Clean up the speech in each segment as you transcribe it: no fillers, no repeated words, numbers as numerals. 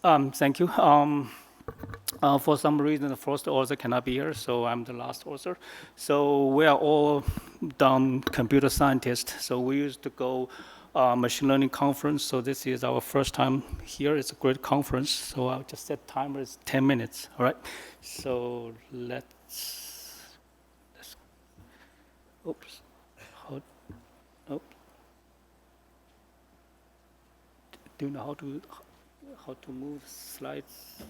Thank you. For some reason, the first author cannot be here, so I'm the last author. So we are all dumb computer scientists. So we used to go machine learning conference. So this is our first time here. It's a great conference. So I'll just set timer is 10 minutes. All right. So oops. Do you know how to move slides?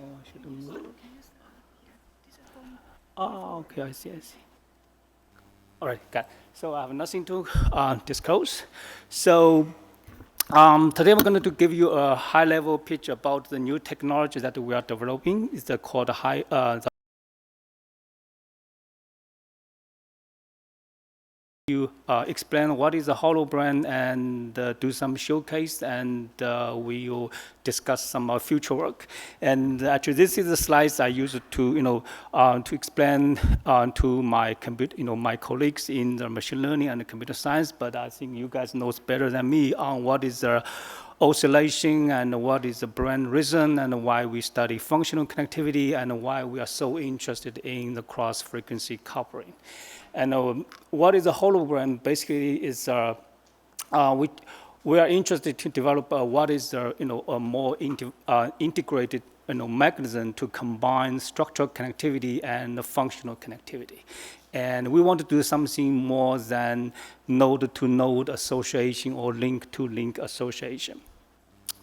Oh, I should move. Oh, okay, I see. All right, got it. So I have nothing to disclose. So today I'm going to give you a high-level pitch about the new technology that we are developing. It's called you explain what is a HoloBrain and do some showcase, and we will discuss some future work. And actually, this is the slides I use to to explain to my my colleagues in the machine learning and computer science. But I think you guys know better than me on what is the oscillation and what is the brain rhythm and why we study functional connectivity and why we are so interested in the cross-frequency coupling. And what is a HoloBrain? Basically, is we are interested to develop what is a more integrated mechanism to combine structural connectivity and functional connectivity. And we want to do something more than node-to-node association or link-to-link association.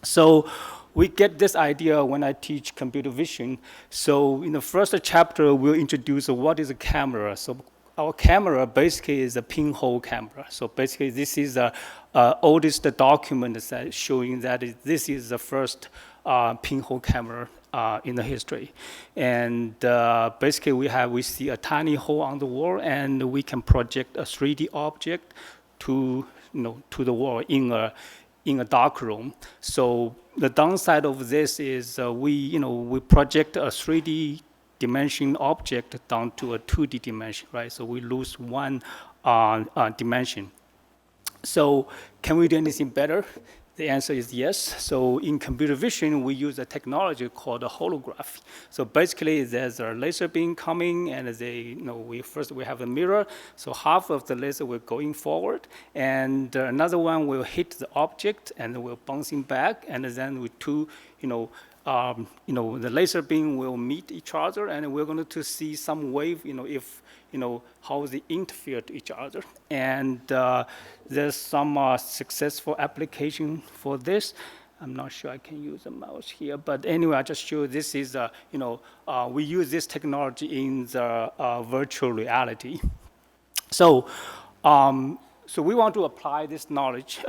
So we get this idea when I teach computer vision. So in the first chapter, we'll introduce what is a camera. So our camera basically is a pinhole camera. So basically, this is the oldest document that showing that this is the first pinhole camera in the history. And basically, we see a tiny hole on the wall, and we can project a 3D object to the wall in a dark room. So the downside of this is we project a 3D dimension object down to a 2D dimension, right? So we lose one dimension. So can we do anything better? The answer is yes. So in computer vision, we use a technology called a holography. So basically, there's a laser beam coming, and we have a mirror. So half of the laser will going forward, and another one will hit the object, and will bouncing back, and then with two, the laser beam will meet each other, and we're going to see some wave, how they interfere to each other. And there's some successful application for this. I'm not sure I can use the mouse here, but anyway, I just show this is, we use this technology in the virtual reality. So, so we want to apply this knowledge,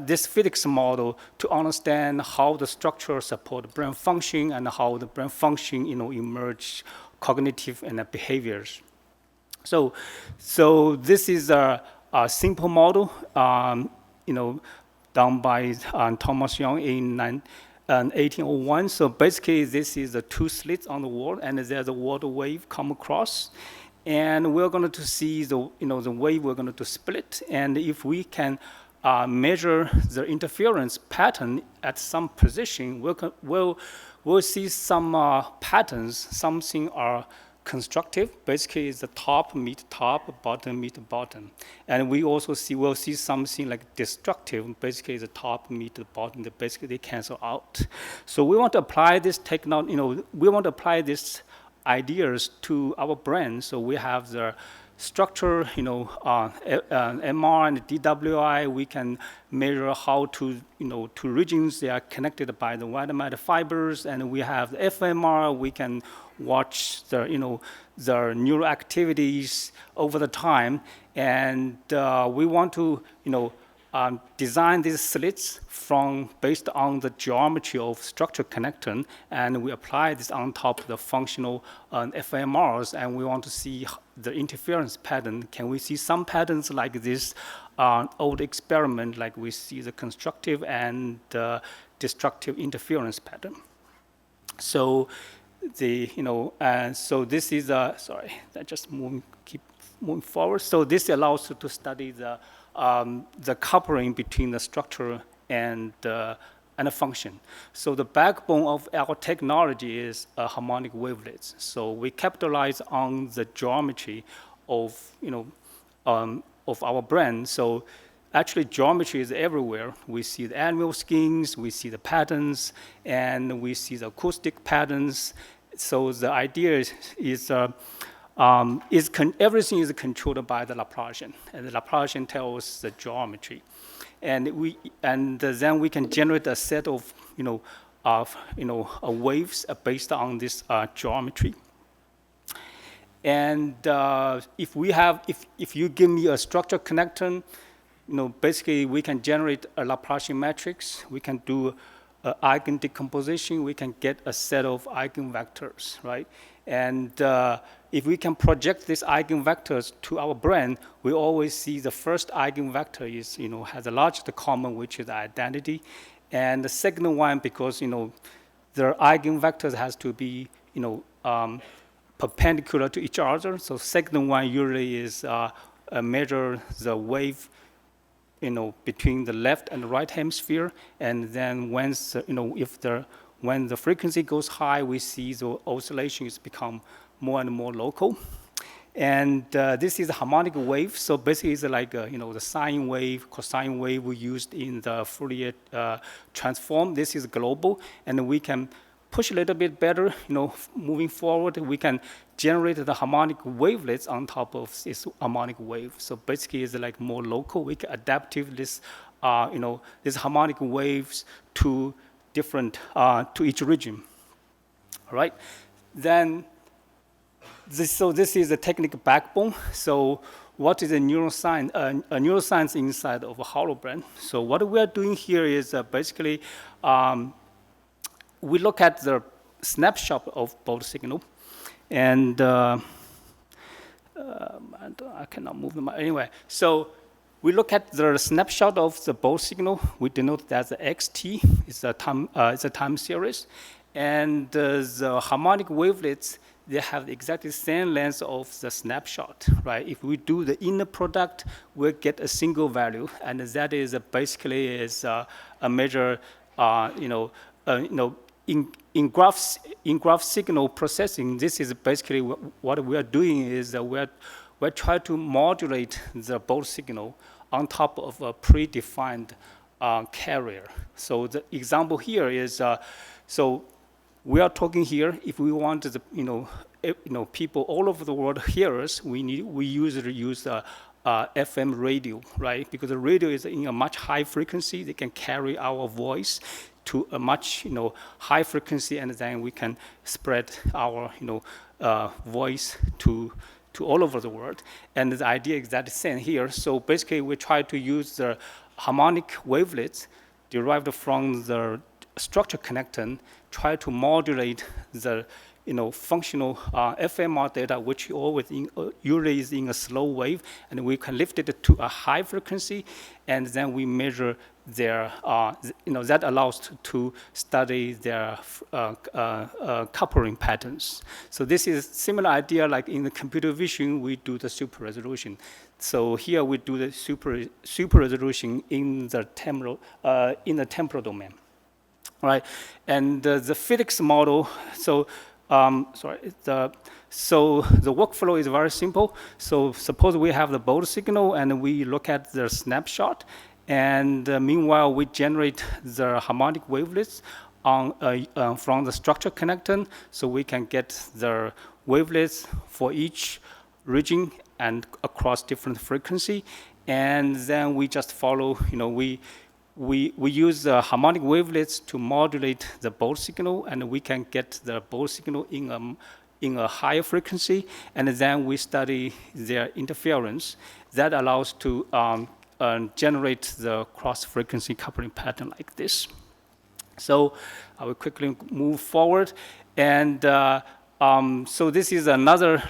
this physics model, to understand how the structure support brain function and how the brain function, emerge cognitive and behaviors. So this is a simple model, done by Thomas Young in 1801. So basically, this is the two slits on the wall, and there's a water wave come across. And we're going to see the wave we're going to split. And if we can measure the interference pattern at some position, we'll see some patterns. Something are constructive. Basically, it's the top meet top, bottom meet bottom. And we'll see something like destructive. Basically, the top meet the bottom. Basically, they cancel out. So we want to apply this technology. We want to apply this ideas to our brain. So we have the structure, MR and DWI. We can measure how to regions they are connected by the white matter fibers, and we have the fMRI. We can watch the the neural activities over the time, and we want to design these slits based on the geometry of structure connectome, and we apply this on top of the functional fMRs, and we want to see the interference pattern. Can we see some patterns like this old experiment, like we see the constructive and destructive interference pattern? So so this is sorry, that just keep moving forward. So this allows you to study the the coupling between the structure and a function. So the backbone of our technology is harmonic wavelets. So we capitalize on the geometry of of our brain. So actually geometry is everywhere. We see the animal skins, we see the patterns, and we see the acoustic patterns. So the idea is everything is controlled by the Laplacian, and the Laplacian tells the geometry, and then we can generate a set of waves based on this geometry. And if you give me a structure connector, basically we can generate a Laplacian matrix. We can do eigen decomposition. We can get a set of eigenvectors, right? And if we can project these eigenvectors to our brain, we always see the first eigenvector is, has the largest common, which is identity. And the second one, because, the eigenvectors has to be, perpendicular to each other. So second one usually is measure the wave, between the left and the right hemisphere. And then once, when the frequency goes high, we see the oscillations become more and more local. And this is a harmonic wave. So basically it's like, the sine wave, cosine wave we used in the Fourier transform. This is global, and we can push a little bit better, moving forward, we can generate the harmonic wavelets on top of this harmonic wave. So basically it's like more local. We can adaptive this, these harmonic waves to different, to each region, all right? Then, this is the technical backbone. So what is a neuroscience? A neuroscience inside of a HoloBrain. So what we are doing here is basically, we look at the snapshot of both signal, and I cannot move them anyway. So we look at the snapshot of the both signal. We denote that the xt is a time series, and the harmonic wavelets, they have exactly the same length of the snapshot, right? If we do the inner product, we'll get a single value, and that is basically is a measure, in graph signal processing. This is basically what we are doing is we're trying to modulate the both signal on top of a predefined carrier. So the example here is, so we are talking here. If we want the people all over the world hear us, we usually use FM radio, right? Because the radio is in a much high frequency. They can carry our voice to a much high frequency, and then we can spread our voice to all over the world. And the idea is exactly the same here. So basically, we try to use the harmonic wavelets derived from the structure connector, try to modulate the functional fMRI data, which usually is in a slow wave, and we can lift it to a high frequency, and then we measure their, that allows to study their coupling patterns. So this is similar idea like in the computer vision, we do the super resolution. So here we do the super resolution in the temporal domain, right? And the physics model, so the workflow is very simple. So suppose we have the both signal and we look at the snapshot, and meanwhile we generate the harmonic wavelets from the structure connector, so we can get the wavelets for each region and across different frequency, and then we just follow. We use the harmonic wavelets to modulate the both signal, and we can get the both signal in a higher frequency, and then we study their interference. That allows to generate the cross-frequency coupling pattern like this. So I will quickly move forward, and so this is another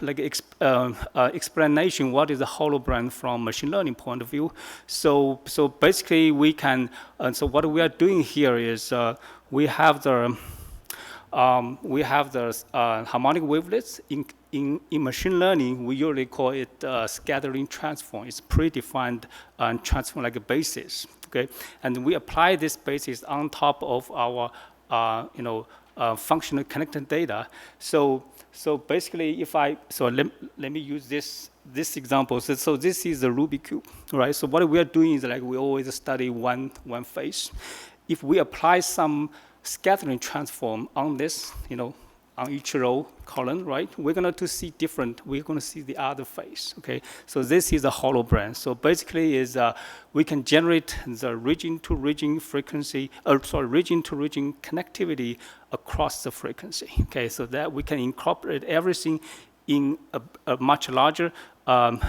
explanation what is the HoloBrain from machine learning point of view. So basically we can, so what we are doing here is we have the harmonic wavelets in machine learning, we usually call it scattering transform. It's predefined transform like a basis, okay? And we apply this basis on top of our, functional connected data. So basically, let me use this example. So this is a Rubik cube, right? So what we are doing is like we always study one face. If we apply some scattering transform on this, on each row column, right? We're going to see different. We're going to see the other face. Okay. So this is a HoloBrain. So basically, we can generate the region-to-region frequency, region-to-region connectivity across the frequency. Okay. So that we can incorporate everything in a much larger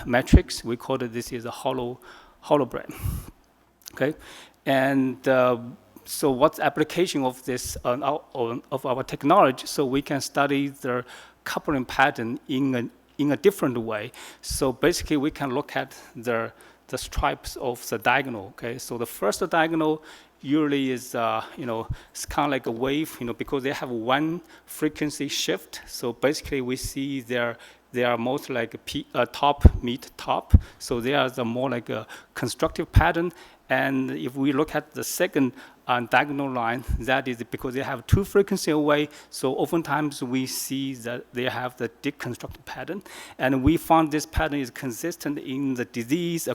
matrix. We call it this is a HoloBrain. Okay. And so what's the application of this of our technology? So we can study the coupling pattern in a different way. So basically, we can look at the stripes of the diagonal. Okay, so the first diagonal usually is it's kind of like a wave, because they have one frequency shift. So basically, we see they are most like top meet top. So they are more like a constructive pattern. And if we look at the second diagonal line, that is because they have two frequency away. So oftentimes we see that they have the deconstructed pattern. And we found this pattern is consistent in the disease,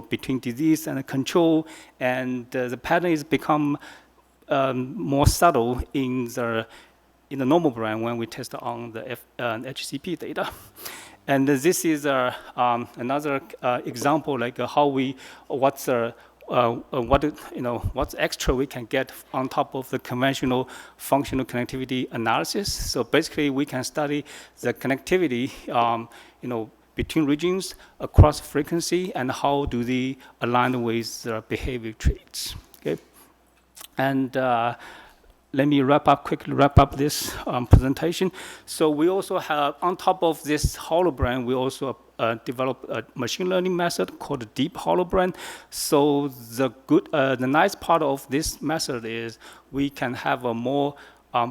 between disease and control. And the pattern is become more subtle in the normal brain when we test on the HCP data. And this is another example, like what's extra we can get on top of the conventional functional connectivity analysis. So basically, we can study the connectivity, between regions across frequency, and how do they align with the behavior traits. Okay, and let me quickly wrap up this presentation. So we also have, on top of this HoloBrain, we also developed a machine learning method called deep HoloBrain. So the nice part of this method is we can have a more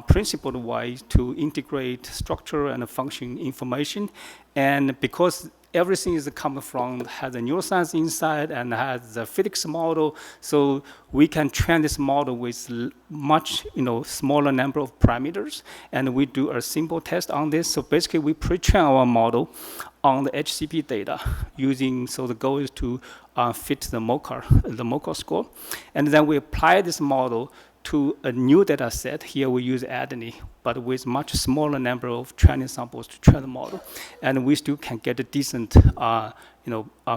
principled way to integrate structure and function information. And because everything is coming from, has a neuroscience inside and has a physics model, so we can train this model with much smaller number of parameters, and we do a simple test on this. So basically, we pre-train our model on the HCP data using. So the goal is to fit the MOCA score, and then we apply this model to a new data set. Here we use adenine, but with much smaller number of training samples to train the model. And we still can get a decent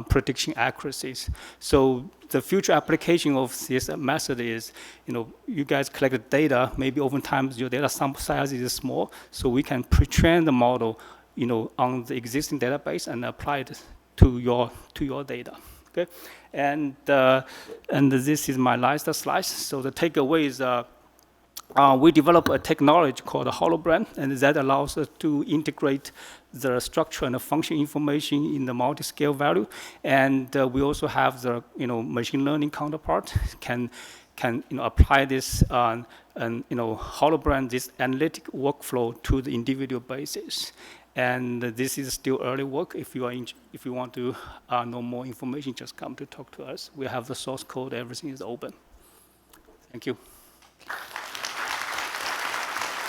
prediction accuracies. So the future application of this method is, you guys collect the data, maybe oftentimes your data sample size is small, so we can pre-train the model on the existing database and apply it to your data. Okay, and this is my last slide. So the takeaway is we developed a technology called HoloBrain, and that allows us to integrate the structure and the function information in the multi-scale value. And we also have the machine learning counterpart can apply this HoloBrain, this analytic workflow to the individual basis. And this is still early work. If you want to know more information, just come to talk to us. We have the source code. Everything is open. Thank you.